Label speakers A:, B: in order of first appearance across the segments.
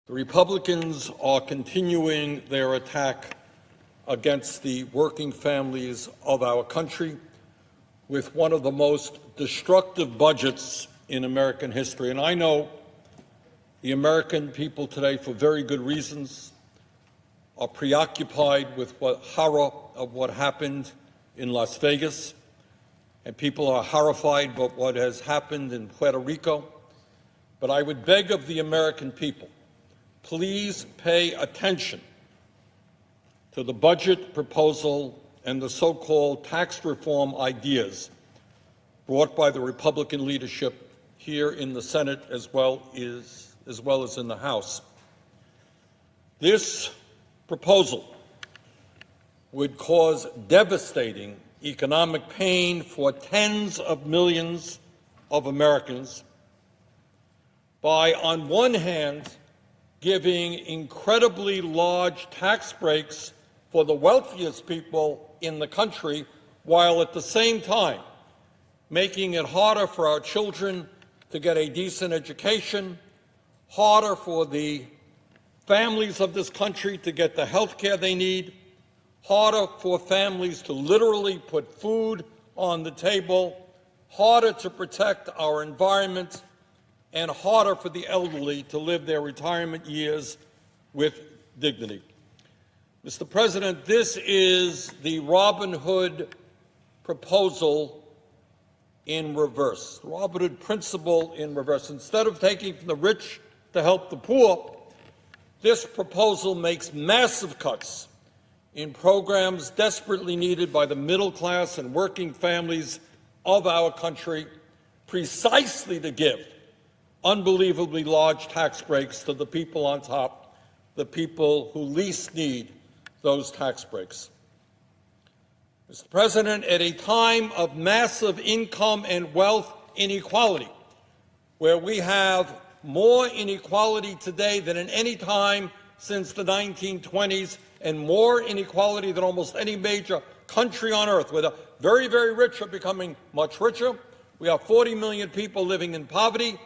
A: The Republicans are continuing their attack against the working families of our country with one of the most destructive budgets in American history. And I know the American people today, for very good reasons, are preoccupied with the horror of what happened in Las Vegas, and people are horrified by what has happened in Puerto Rico. But I would beg of the American people, please pay attention to the budget proposal and the so-called tax reform ideas brought by the Republican leadership here in the Senate as well as in the House. This proposal would cause devastating economic pain for tens of millions of Americans by, on one hand, giving incredibly large tax breaks for the wealthiest people in the country, while at the same time making it harder for our children to get a decent education, harder for the families of this country to get the health care they need, harder for families to literally put food on the table, harder to protect our environment, and harder for the elderly to live their retirement years with dignity. Mr. President, this is the Robin Hood proposal in reverse, the Robin Hood principle in reverse. Instead of taking from the rich to help the poor, this proposal makes massive cuts in programs desperately needed by the middle class and working families of our country, precisely to give unbelievably large tax breaks to the people on top, the people who least need those tax breaks. Mr. President, at a time of massive income and wealth inequality, where we have more inequality today than at any time since the 1920s, and more inequality than almost any major country on earth, where the very, very rich are becoming much richer. We have 40 million people living in poverty,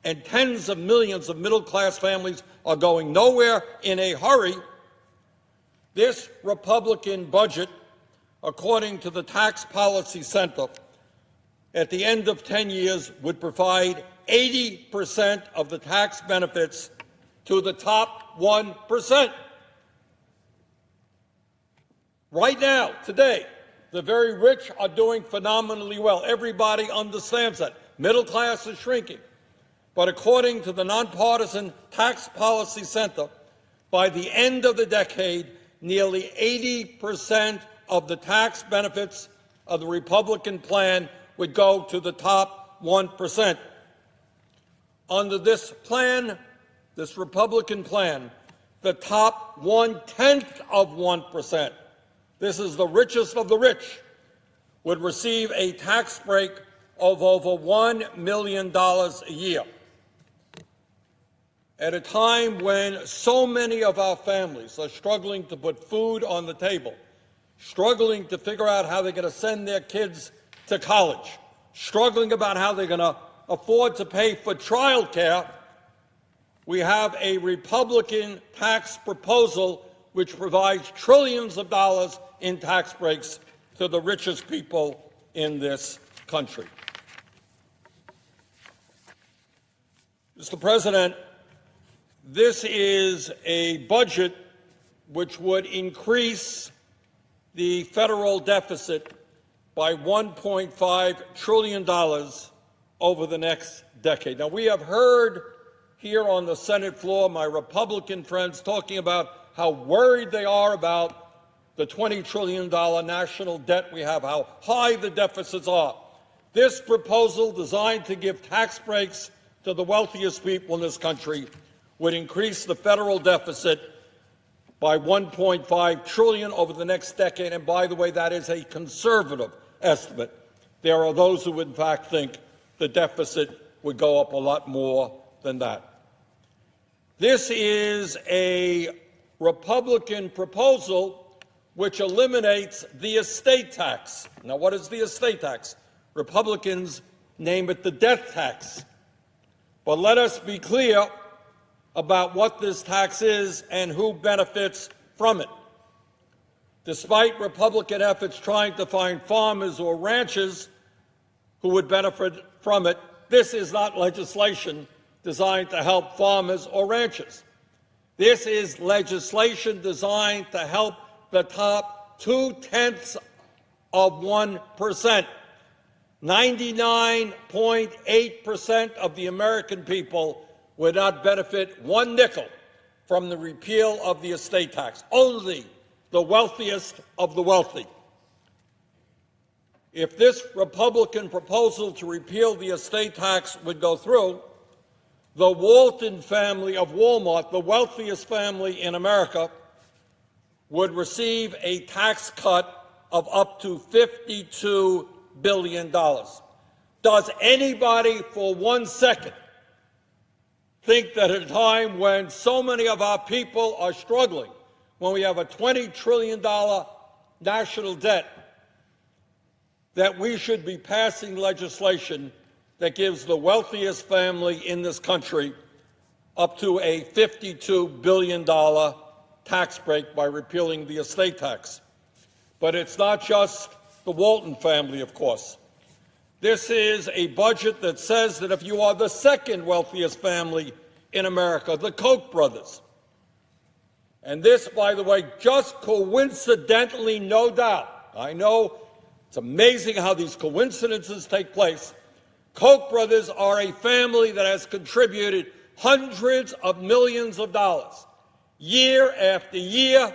A: and tens of millions of middle-class families are going nowhere in a hurry. This Republican budget, according to the Tax Policy Center, at the end of 10 years would provide 80% of the tax benefits to the top 1%. Right now, today, the very rich are doing phenomenally well. Everybody understands that. Middle class is shrinking. But according to the Nonpartisan Tax Policy Center, by the end of the decade, nearly 80% of the tax benefits of the Republican plan would go to the top 1%. Under this plan, this Republican plan, the top 1/10 of 1%, this is the richest of the rich, would receive a tax break of over $1 million a year. At a time when so many of our families are struggling to put food on the table, struggling to figure out how they're going to send their kids to college, struggling about how they're going to afford to pay for child care, we have a Republican tax proposal which provides trillions of dollars in tax breaks to the richest people in this country. Mr. President, this is a budget which would increase the federal deficit by $1.5 trillion over the next decade. Now, we have heard here on the Senate floor my Republican friends talking about how worried they are about the $20 trillion national debt we have, how high the deficits are. This proposal, designed to give tax breaks to the wealthiest people in this country, would increase the federal deficit by $1.5 trillion over the next decade. And by the way, that is a conservative estimate. There are those who, in fact, think the deficit would go up a lot more than that. This is a Republican proposal which eliminates the estate tax. Now, what is the estate tax? Republicans name it the death tax. But let us be clear, about what this tax is and who benefits from it. Despite Republican efforts trying to find farmers or ranchers who would benefit from it, this is not legislation designed to help farmers or ranchers. This is legislation designed to help the top 0.2%. 99.8% of the American people would not benefit one nickel from the repeal of the estate tax. Only the wealthiest of the wealthy. If this Republican proposal to repeal the estate tax would go through, the Walton family of Walmart, the wealthiest family in America, would receive a tax cut of up to $52 billion. Does anybody for 1 second think that at a time when so many of our people are struggling, when we have a $20 trillion national debt, that we should be passing legislation that gives the wealthiest family in this country up to a $52 billion tax break by repealing the estate tax? But it's not just the Walton family, of course. This is a budget that says that if you are the second wealthiest family in America, the Koch brothers, and this, by the way, just coincidentally, no doubt, I know it's amazing how these coincidences take place, Koch brothers are a family that has contributed hundreds of millions of dollars year after year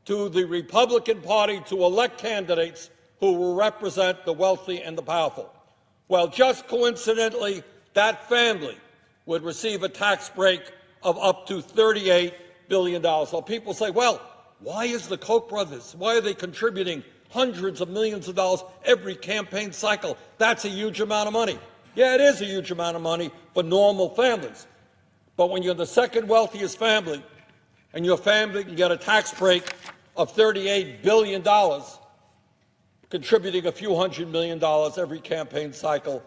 A: to the Republican Party to elect candidates who will represent the wealthy and the powerful. Well, just coincidentally, that family would receive a tax break of up to $38 billion. So people say, well, why is the Koch brothers, why are they contributing hundreds of millions of dollars every campaign cycle? That's a huge amount of money. Yeah, it is a huge amount of money for normal families. But when you're the second wealthiest family and your family can get a tax break of $38 billion, contributing a few $100 million every campaign cycle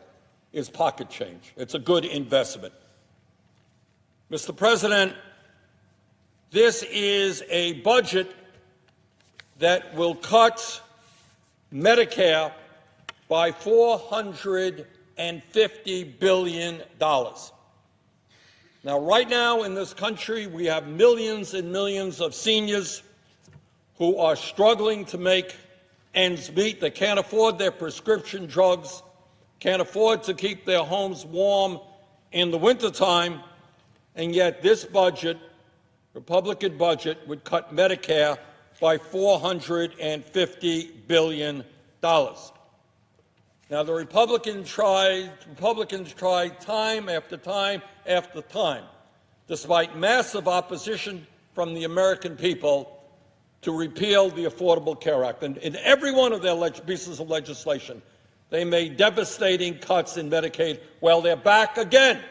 A: is pocket change. It's a good investment. Mr. President, this is a budget that will cut Medicare by $450 billion. Now, right now in this country, we have millions and millions of seniors who are struggling to make ends meet. They can't afford their prescription drugs, can't afford to keep their homes warm in the wintertime, and yet this budget, Republican budget, would cut Medicare by $450 billion. Now, the Republicans tried time after time after time, despite massive opposition from the American people, to repeal the Affordable Care Act. And in every one of their pieces of legislation, they made devastating cuts in Medicaid. Well, they're back again.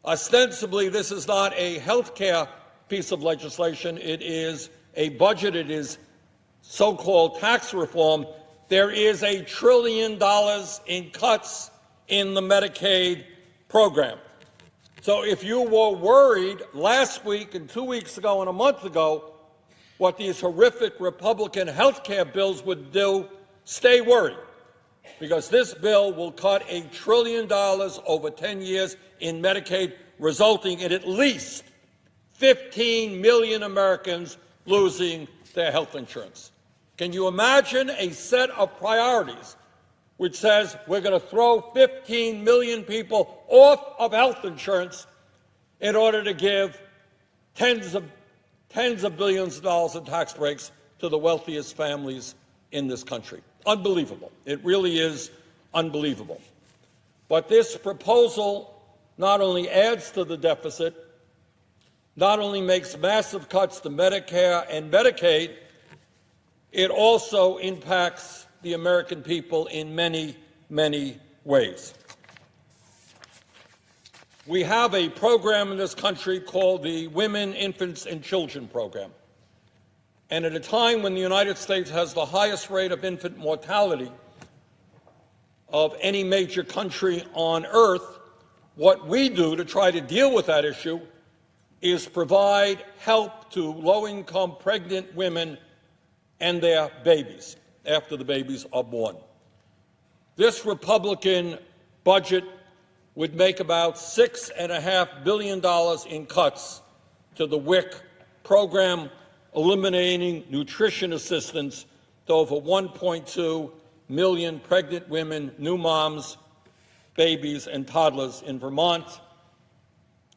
A: Ostensibly, this is not a health care piece of legislation. It is a budget. It is so-called tax reform. There is $1 trillion in cuts in the Medicaid program. So if you were worried last week and 2 weeks ago and a month ago what these horrific Republican health care bills would do, stay worried, because this bill will cut $1 trillion over 10 years in Medicaid, resulting in at least 15 million Americans losing their health insurance. Can you imagine a set of priorities which says we're going to throw 15 million people off of health insurance in order to give tens of billions of dollars in tax breaks to the wealthiest families in this country? Unbelievable. It really is unbelievable. But this proposal not only adds to the deficit, not only makes massive cuts to Medicare and Medicaid, it also impacts the American people in many, many ways. We have a program in this country called the Women, Infants, and Children Program. And at a time when the United States has the highest rate of infant mortality of any major country on earth, What we do to try to deal with that issue is provide help to low-income pregnant women and their babies after the babies are born. This Republican budget would make about $6.5 billion in cuts to the WIC program, eliminating nutrition assistance to over 1.2 million pregnant women, new moms, babies, and toddlers in Vermont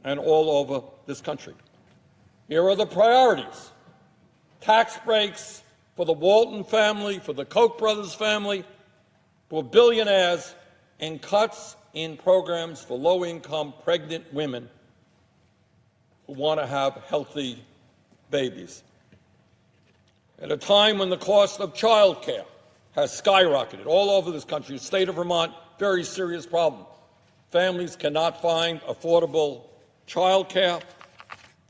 A: and all over this country. Here are the priorities: tax breaks for the Walton family, for the Koch brothers family, for billionaires, and cuts in programs for low-income pregnant women who want to have healthy babies. At a time when the cost of child care has skyrocketed all over this country, the state of Vermont, very serious problem. Families cannot find affordable child care.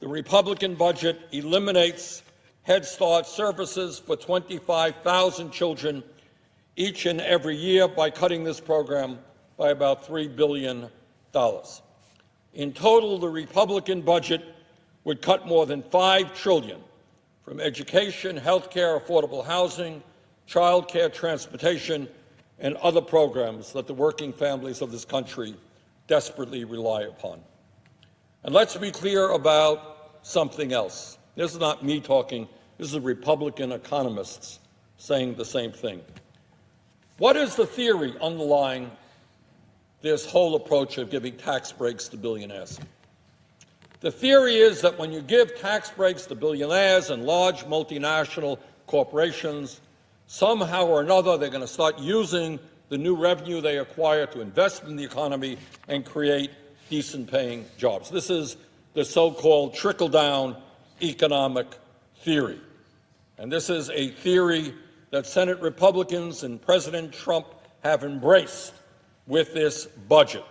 A: The Republican budget eliminates Head Start services for 25,000 children each and every year by cutting this program by about $3 billion. In total, the Republican budget would cut more than $5 trillion from education, health care, affordable housing, child care, transportation, and other programs that the working families of this country desperately rely upon. And let's be clear about something else. This is not me talking. This is Republican economists saying the same thing. What is the theory underlying this whole approach of giving tax breaks to billionaires? The theory is that when you give tax breaks to billionaires and large multinational corporations, somehow or another they're going to start using the new revenue they acquire to invest in the economy and create decent-paying jobs. This is the so-called trickle-down economic theory. And this is a theory that Senate Republicans and President Trump have embraced with this budget.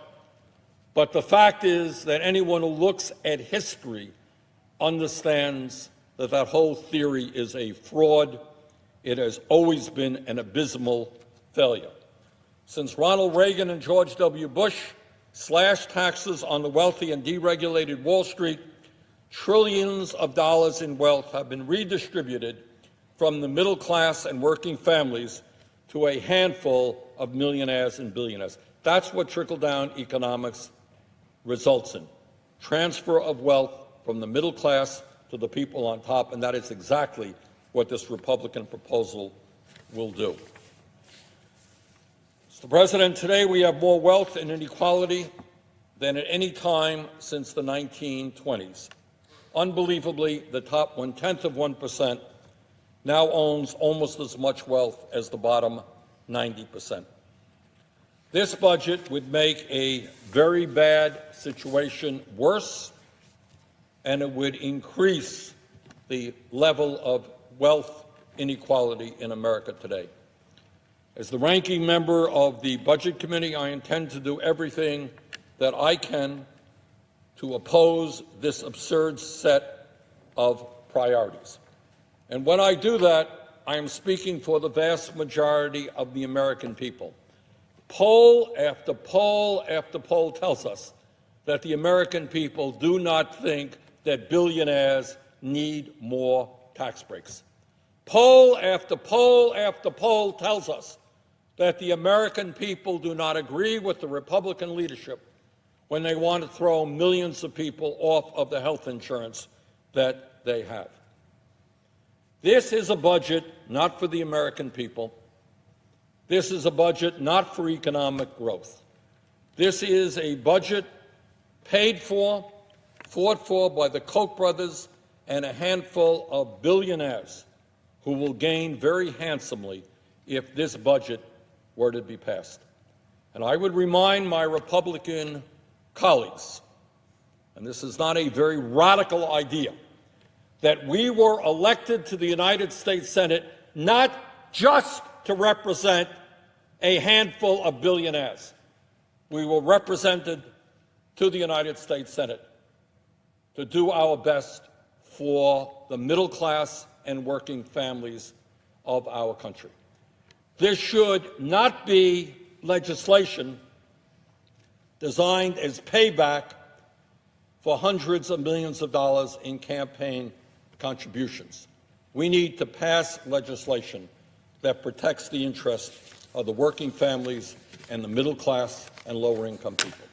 A: But the fact is that anyone who looks at history understands that that whole theory is a fraud. It has always been an abysmal failure. Since Ronald Reagan and George W. Bush slashed taxes on the wealthy and deregulated Wall Street, trillions of dollars in wealth have been redistributed from the middle class and working families to a handful of millionaires and billionaires. That's what trickle-down economics results in: transfer of wealth from the middle class to the people on top, and that is exactly what this Republican proposal will do. Mr. President, today we have more wealth and inequality than at any time since the 1920s. Unbelievably, the top 1/10 now owns almost as much wealth as the bottom 90%. This budget would make a very bad situation worse, and it would increase the level of wealth inequality in America today. As the ranking member of the Budget Committee, I intend to do everything that I can to oppose this absurd set of priorities. And when I do that, I am speaking for the vast majority of the American people. Poll after poll after poll tells us that the American people do not think that billionaires need more tax breaks. Poll after poll after poll tells us that the American people do not agree with the Republican leadership when they want to throw millions of people off of the health insurance that they have. This is a budget not for the American people. This is a budget not for economic growth. This is a budget paid for, fought for by the Koch brothers and a handful of billionaires who will gain very handsomely if this budget were to be passed. And I would remind my Republican colleagues, and this is not a very radical idea, that we were elected to the United States Senate not just to represent a handful of billionaires. We were represented to the United States Senate to do our best for the middle class and working families of our country. This should not be legislation designed as payback for hundreds of millions of dollars in campaign contributions. We need to pass legislation that protects the interests of the working families and the middle class and lower income people.